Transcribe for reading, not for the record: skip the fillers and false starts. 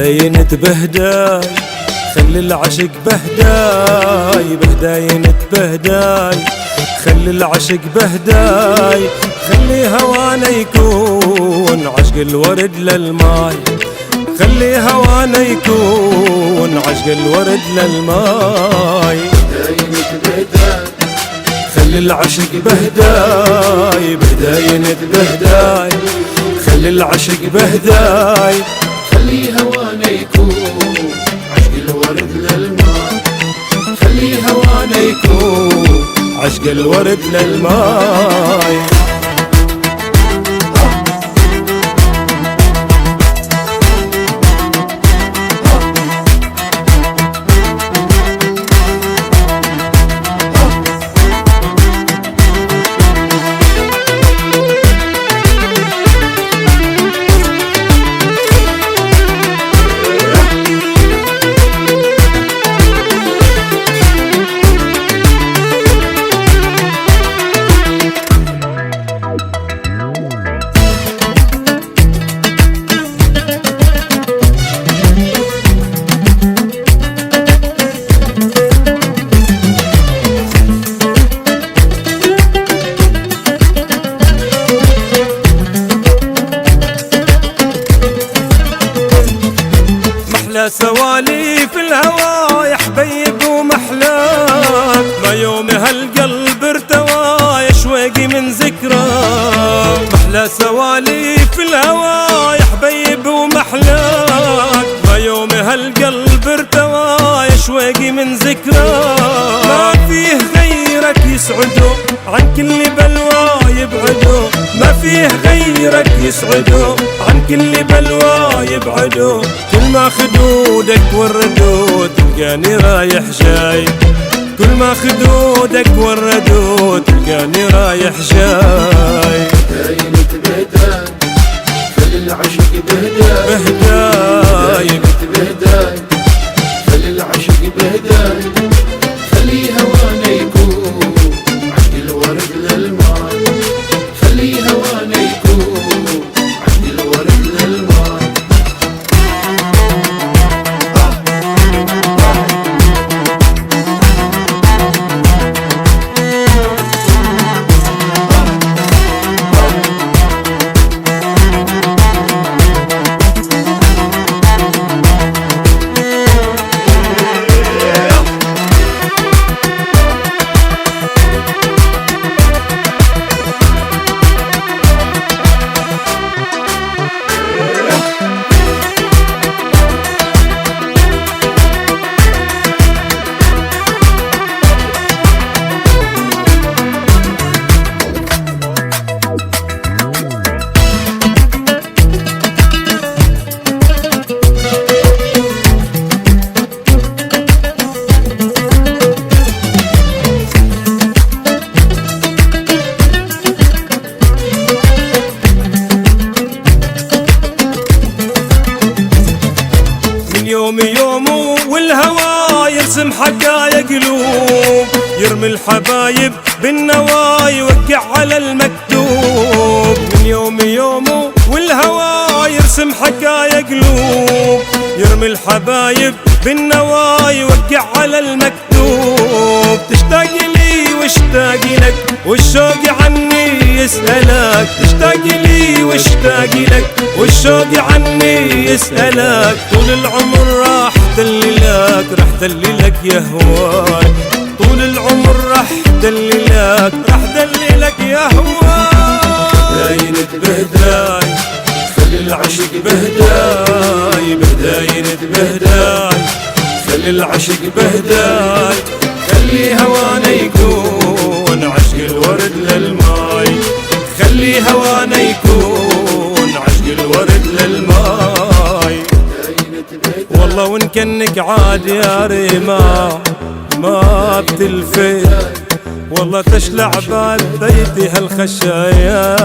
بهداينت بهداي خلي العشق بهداي بهداينت بهداي خلي العشق بهداي خلي هوانا يكون عشق الورد للماي خلي هوانا يكون عشق الورد للماي بهداينت بهداي خلي العشق بهداي بهداينت بهداي خلي العشق بهداي خلي هوانا يكون عشق الورد للماي خلي هوانا يكون عشق الورد للماي سواليف الهوى يا حبيب ومحلاك ما يوم هالقلب ارتوى يا شويقي من ذكراك محلى سواليف الهوى يا حبيب ومحلاك ما يوم هالقلب ارتوى يا شويقي من ذكراك ما فيه غيرك يسعده عن كل بلوى يبعده ما فيه غيرك يسعده عن كل بلوى يبعده كل ما خدودك وردوا تلقاني رايح جاي كل ما خدودك وردوا تلقاني رايح جاي بهداينت بهداي خلي العشق بهداي بهداينت بهداي خلي العشق بهداي خلي هوانا يكون عشق الورد للماي خلي هوانا يكون عشق الورد للماي يوم والهوى يرسم حقايا قلوب يرمي الحبايب بالنواي يوقع على المكتوب من يوم والهوى يرسم حقايا قلوب يرمي الحبايب بالنواي يوقع على المكتوب تشتاق لي واشتاق لك والشوق عني يسألك تشتاق لي واشتاق لك والشوق عني يسألك طول العمر راح دللك راح دللك يا هواي طول العمر راح دللك يا هواي بهداينت بهداي خلي العشق بهداي بهداينت بهداي خلي العشق بهداي خلي هوانا يكون عشق الورد للماي خلي هوانا يكون عشق الورد للماي والله وان كنك عاد يا ريما ما بتلفت والله تشلع بال بيتي هالخشايا